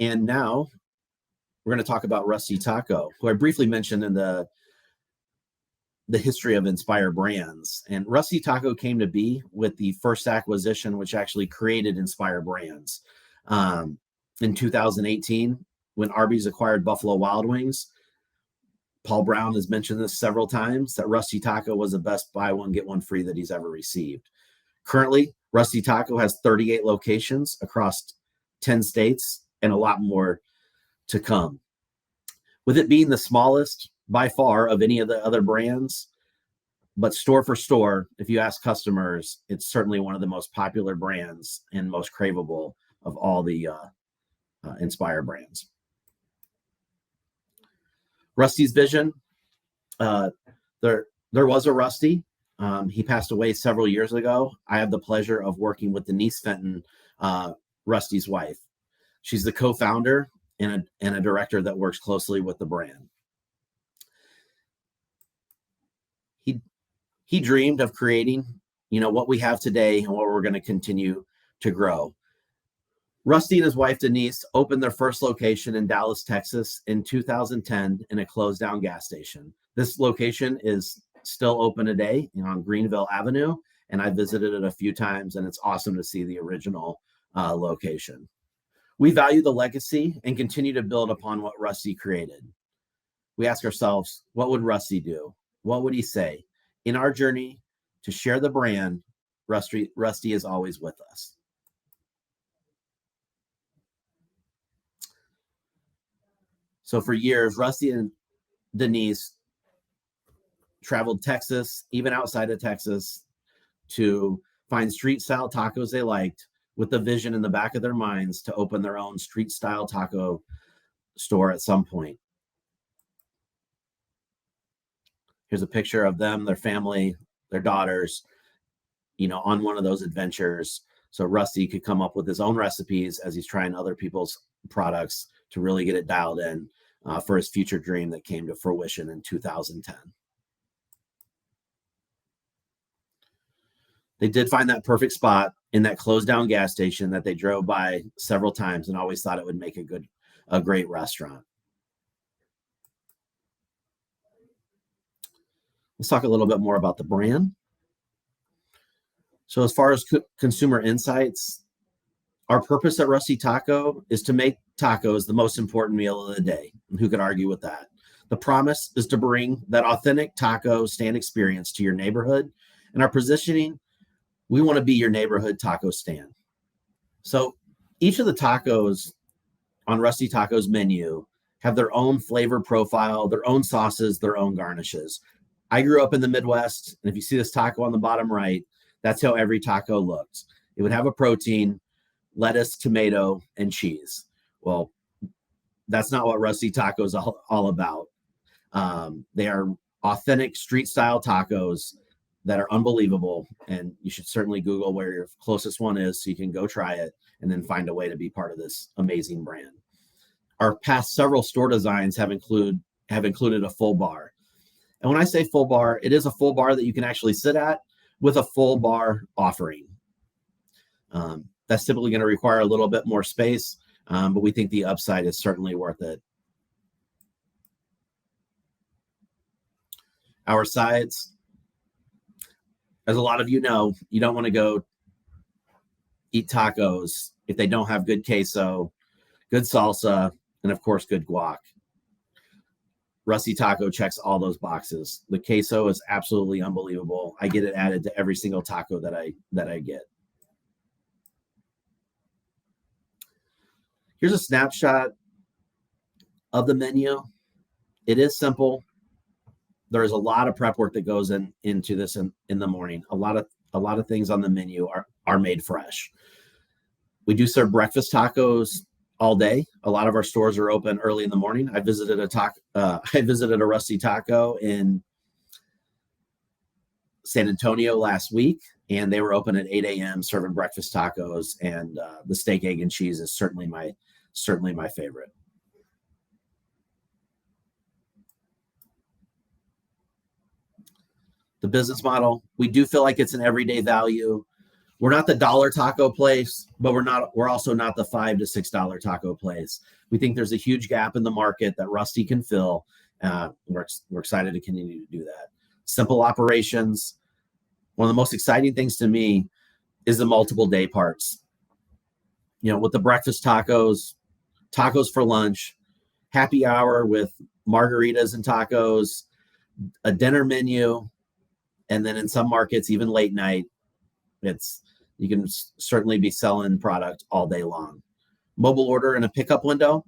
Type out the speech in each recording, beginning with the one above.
And now we're going to talk about Rusty Taco, who I briefly mentioned in the history of Inspire Brands. And Rusty Taco came to be with the first acquisition, which actually created Inspire Brands. In 2018, when Arby's acquired Buffalo Wild Wings, Paul Brown has mentioned this several times, that Rusty Taco was the best buy one, get one free that he's ever received. Currently, Rusty Taco has 38 locations across 10 states and a lot more to come. With it being the smallest by far of any of the other brands, but store for store, if you ask customers, it's certainly one of the most popular brands and most craveable of all the Inspire brands. Rusty's vision, there was a Rusty. He passed away several years ago. I have the pleasure of working with Denise Fenton, Rusty's wife. She's the co-founder and a director that works closely with the brand. He dreamed of creating, what we have today and what we're going to continue to grow. Rusty and his wife, Denise, opened their first location in Dallas, Texas in 2010 in a closed down gas station. This location is still open today on Greenville Avenue, and I visited it a few times, and it's awesome to see the original location. We value the legacy and continue to build upon what Rusty created. We ask ourselves, what would Rusty do? What would he say? In our journey to share the brand, Rusty is always with us. So for years, Rusty and Denise traveled Texas, even outside of Texas, to find street-style tacos they liked, with the vision in the back of their minds to open their own street-style taco store at some point. Here's a picture of them, their family, their daughters, on one of those adventures. So Rusty could come up with his own recipes as he's trying other people's products to really get it dialed in for his future dream that came to fruition in 2010. They did find that perfect spot in that closed down gas station that they drove by several times and always thought it would make a great restaurant. Let's talk a little bit more about the brand. So as far as consumer insights, our purpose at Rusty Taco is to make tacos the most important meal of the day. And who could argue with that? The promise is to bring that authentic taco stand experience to your neighborhood. And our positioning, we want to be your neighborhood taco stand. So each of the tacos on Rusty Taco's menu have their own flavor profile, their own sauces, their own garnishes. I grew up in the Midwest, and if you see this taco on the bottom right, that's how every taco looked. It would have a protein, lettuce, tomato, and cheese. Well, that's not what Rusty Taco is all about. They are authentic street-style tacos that are unbelievable, and you should certainly Google where your closest one is so you can go try it and then find a way to be part of this amazing brand. Our past several store designs have included a full bar. And when I say full bar, it is a full bar that you can actually sit at with a full bar offering. That's typically going to require a little bit more space, but we think the upside is certainly worth it. Our sides, as a lot of you know, you don't want to go eat tacos if they don't have good queso, good salsa, and of course, good guac. Rusty Taco checks all those boxes. The queso is absolutely unbelievable. I get it added to every single taco that I get. Here's a snapshot of the menu. It is simple. There is a lot of prep work that goes into this in the morning. A lot of things on the menu are made fresh. We do serve breakfast tacos all day. A lot of our stores are open early in the morning. I visited a Rusty Taco in San Antonio last week, and they were open at 8 a.m. serving breakfast tacos. And the steak, egg, and cheese is certainly my favorite. The business model, we do feel like it's an everyday value. We're not the dollar taco place, but we're also not the $5 to $6 taco place. We think there's a huge gap in the market that Rusty can fill. We're excited to continue to do that. Simple operations. One of the most exciting things to me is the multiple day parts. With the breakfast tacos, tacos for lunch, happy hour with margaritas and tacos, a dinner menu, and then in some markets, even late night, you can certainly be selling product all day long. Mobile order and a pickup window.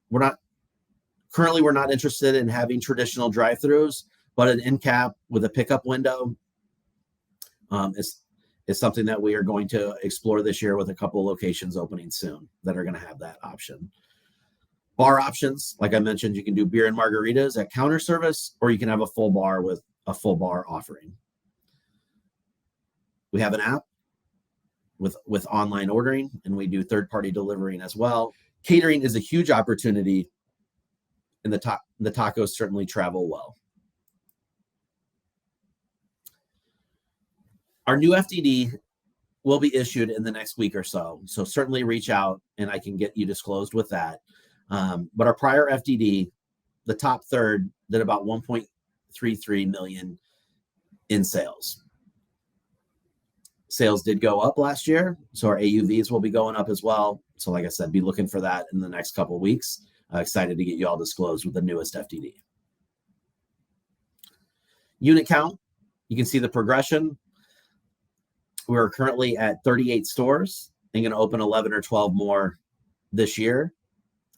We're not interested in having traditional drive-throughs, but an end cap with a pickup window is something that we are going to explore this year with a couple of locations opening soon that are going to have that option. Bar options, like I mentioned, you can do beer and margaritas at counter service, or you can have a full bar with a full bar offering. We have an app with online ordering, and we do third-party delivering as well. Catering is a huge opportunity, and the tacos certainly travel well. Our new FDD will be issued in the next week or so certainly reach out and I can get you disclosed with that. But our prior FDD, the top third, did about 1.33 million in sales. Sales did go up last year, so our AUVs will be going up as well. So like I said, be looking for that in the next couple of weeks. Excited to get you all disclosed with the newest FDD. Unit count, you can see the progression. We're currently at 38 stores and going to open 11 or 12 more this year,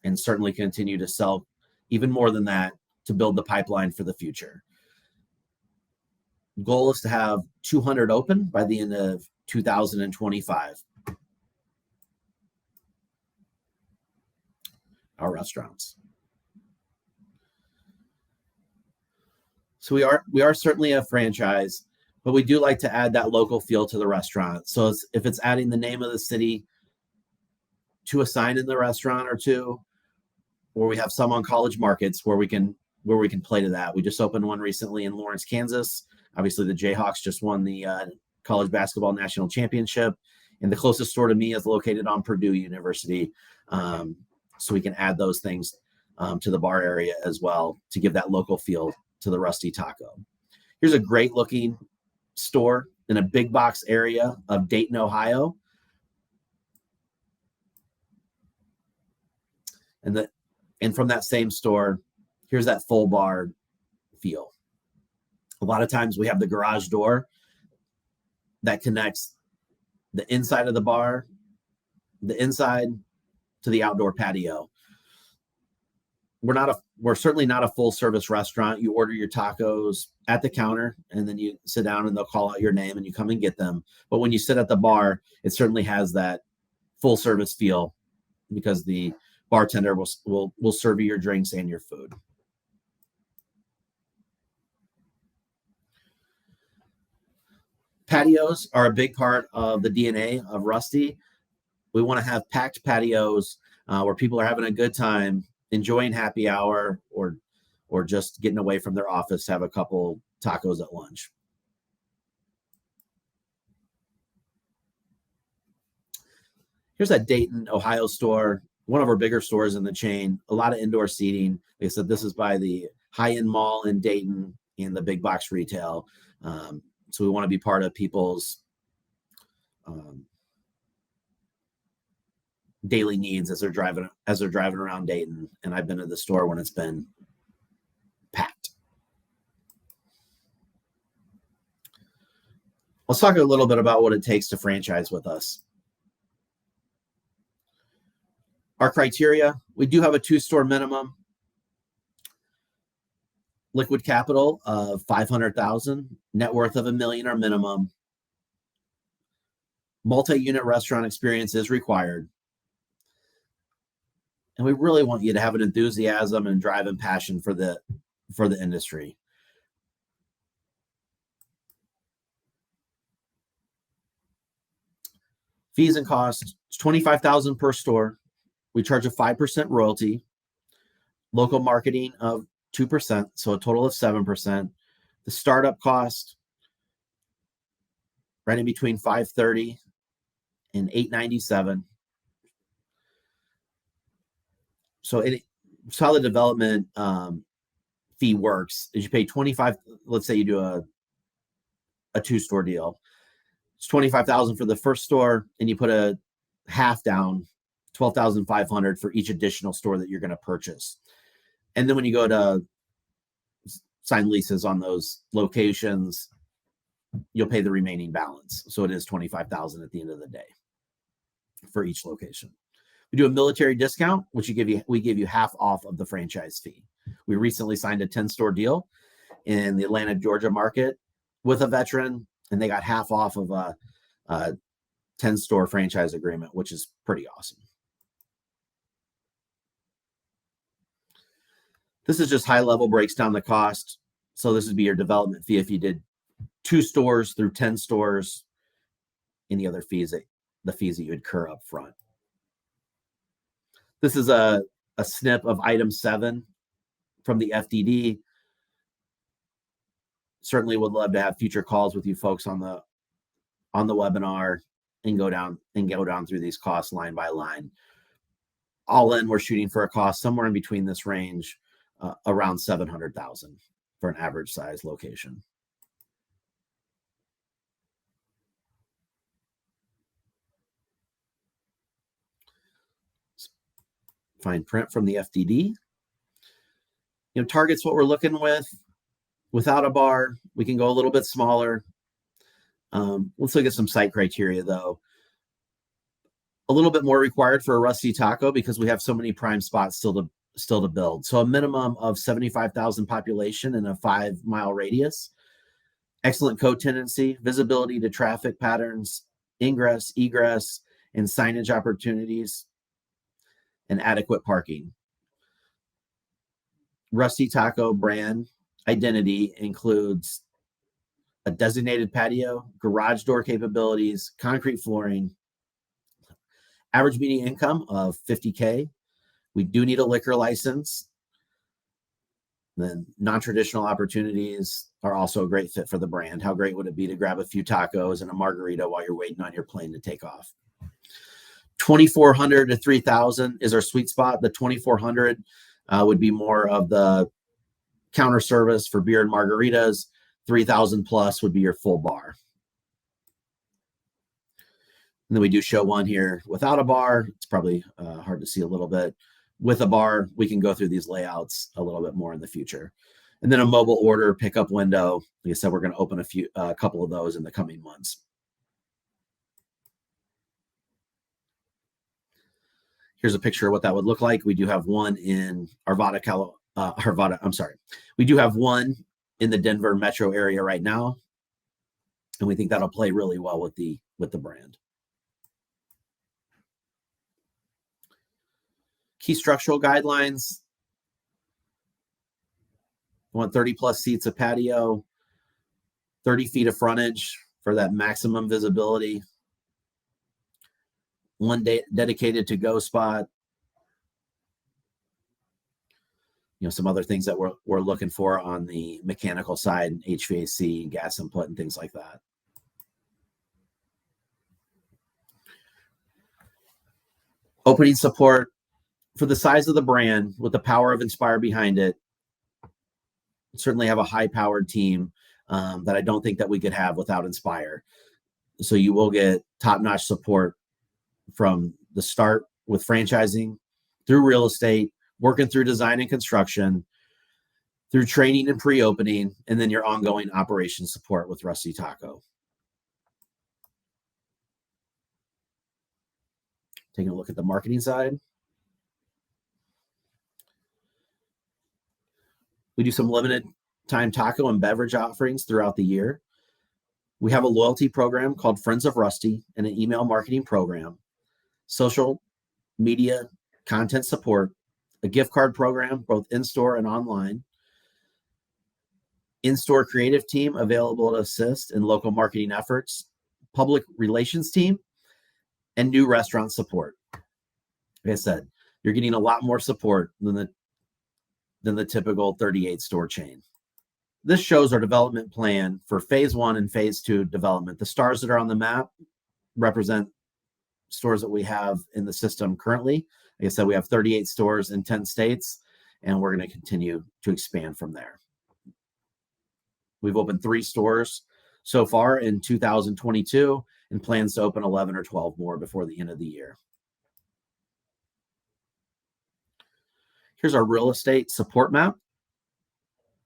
and certainly continue to sell even more than that to build the pipeline for the future. Goal is to have 200 open by the end of 2025. Our restaurants. So we are certainly a franchise, but we do like to add that local feel to the restaurant. So if it's adding the name of the city to a sign in the restaurant or two, or we have some on college markets where we can play to that. We just opened one recently in Lawrence, Kansas. Obviously, the Jayhawks just won the college basketball national championship, and the closest store to me is located on Purdue University. So we can add those things to the bar area as well to give that local feel to the Rusty Taco. Here's a great looking store in a big box area of Dayton, Ohio. And from that same store, here's that full bar feel. A lot of times we have the garage door that connects the inside of the bar, the inside to the outdoor patio. We're certainly not a full service restaurant. You order your tacos at the counter and then you sit down and they'll call out your name and you come and get them. But when you sit at the bar, it certainly has that full service feel because the bartender will serve you your drinks and your food. Patios are a big part of the DNA of Rusty. We want to have packed patios where people are having a good time, enjoying happy hour, or just getting away from their office to have a couple tacos at lunch. Here's that Dayton, Ohio store, one of our bigger stores in the chain, a lot of indoor seating. Like I said, this is by the high-end mall in Dayton and the big box retail. So we want to be part of people's daily needs as they're driving around Dayton. And I've been to the store when it's been packed. Let's talk a little bit about what it takes to franchise with us. Our criteria, we do have a 2-store minimum. Liquid capital of $500,000, net worth of $1 million or minimum. Multi-unit restaurant experience is required. And we really want you to have an enthusiasm and drive and passion for the industry. Fees and costs, it's $25,000 per store. We charge a 5% royalty, local marketing of 2%, so a total of 7%. The startup cost, right in between $530 and $897. So how the development fee works is you pay 25. Let's say you do a 2-store deal. It's 25,000 for the first store, and you put a half down, 12,500 for each additional store that you're going to purchase. And then when you go to sign leases on those locations, you'll pay the remaining balance. So it is 25,000 at the end of the day for each location. We do a military discount, which we give you half off of the franchise fee. We recently signed a 10-store deal in the Atlanta, Georgia market with a veteran, and they got half off of a 10-store franchise agreement, which is pretty awesome. This is just high level, breaks down the cost. So this would be your development fee if you did 2 stores through 10 stores, any other fees, the fees that you incur up front. This is a snip of item 7 from the FDD. Certainly would love to have future calls with you folks on the webinar and go down through these costs line by line. All in, we're shooting for a cost somewhere in between this range, around $700,000 for an average size location. Fine print from the FDD. Target's what we're looking with. Without a bar, we can go a little bit smaller. Let's look at some site criteria, though. A little bit more required for a Rusty Taco because we have so many prime spots still to build. So a minimum of 75,000 population in a 5-mile radius. Excellent co-tenancy, visibility to traffic patterns, ingress, egress, and signage opportunities, and adequate parking. Rusty Taco brand identity includes a designated patio, garage door capabilities, concrete flooring, average median income of $50K. We do need a liquor license. Then non-traditional opportunities are also a great fit for the brand. How great would it be to grab a few tacos and a margarita while you're waiting on your plane to take off? 2,400 to 3,000 is our sweet spot. The 2,400 would be more of the counter service for beer and margaritas. 3,000 plus would be your full bar. And then we do show one here without a bar. It's probably hard to see a little bit. With a bar, we can go through these layouts a little bit more in the future. And then a mobile order pickup window. Like I said, we're going to open a couple of those in the coming months. Here's a picture of what that would look like. We do have one in We do have one in the Denver metro area right now, and we think that'll play really well with the brand. Key structural guidelines. We want 30 plus seats of patio, 30 feet of frontage for that maximum visibility. One dedicated to go spot. Some other things that we're looking for on the mechanical side, HVAC, gas input, and things like that. Opening support for the size of the brand with the power of Inspire behind it. Certainly have a high-powered team that I don't think that we could have without Inspire. So you will get top-notch support from the start with franchising, through real estate, working through design and construction, through training and pre-opening, and then your ongoing operations support with Rusty Taco. Taking a look at the marketing side. We do some limited time taco and beverage offerings throughout the year. We have a loyalty program called Friends of Rusty and an email marketing program, social media content support, a gift card program, both in-store and online, in-store creative team available to assist in local marketing efforts, public relations team, and new restaurant support. Like I said, you're getting a lot more support than the typical 38 store chain. this shows our development plan for phase 1 and phase 2 development. The stars that are on the map represent stores that we have in the system currently. Like I said, we have 38 stores in 10 states, and we're going to continue to expand from there. We've opened 3 stores so far in 2022 and plans to open 11 or 12 more before the end of the year. Here's our real estate support map.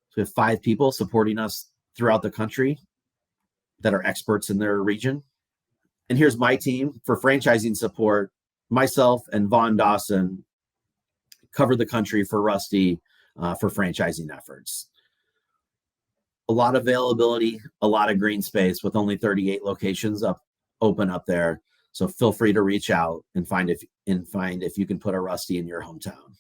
So we have 5 people supporting us throughout the country that are experts in their region. And here's my team for franchising support. Myself and Vaughn Dawson cover the country for Rusty for franchising efforts. A lot of availability, a lot of green space with only 38 locations open up there. So feel free to reach out and find if you can put a Rusty in your hometown.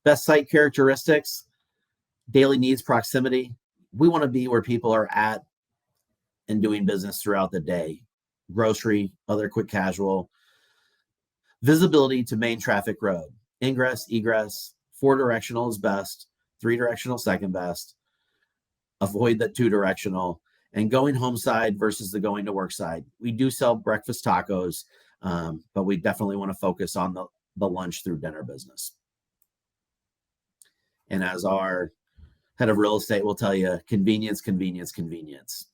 Best site characteristics, daily needs proximity. We want to be where people are at and doing business throughout the day. Grocery, other quick casual. Visibility to main traffic road. Ingress, egress, 4-directional is best, 3-directional second best. Avoid that 2-directional. And going home side versus the going to work side. We do sell breakfast tacos, but we definitely want to focus on the lunch through dinner business. And as our head of real estate will tell you, convenience, convenience, convenience.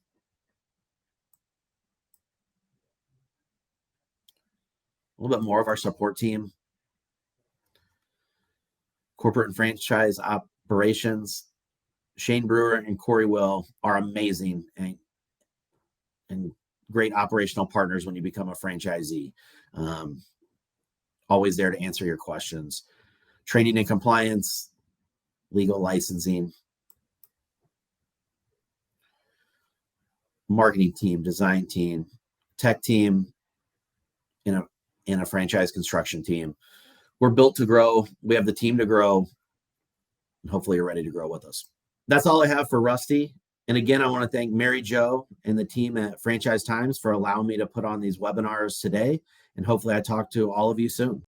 A little bit more of our support team. Corporate and franchise operations. Shane Brewer and Corey Will are amazing and great operational partners when you become a franchisee. Always there to answer your questions. Training and compliance. Legal licensing, marketing team, design team, tech team, and a franchise construction team. We're built to grow. We have the team to grow, and hopefully you're ready to grow with us. That's all I have for Rusty. And again, I want to thank Mary Jo and the team at Franchise Times for allowing me to put on these webinars today. And hopefully I talk to all of you soon.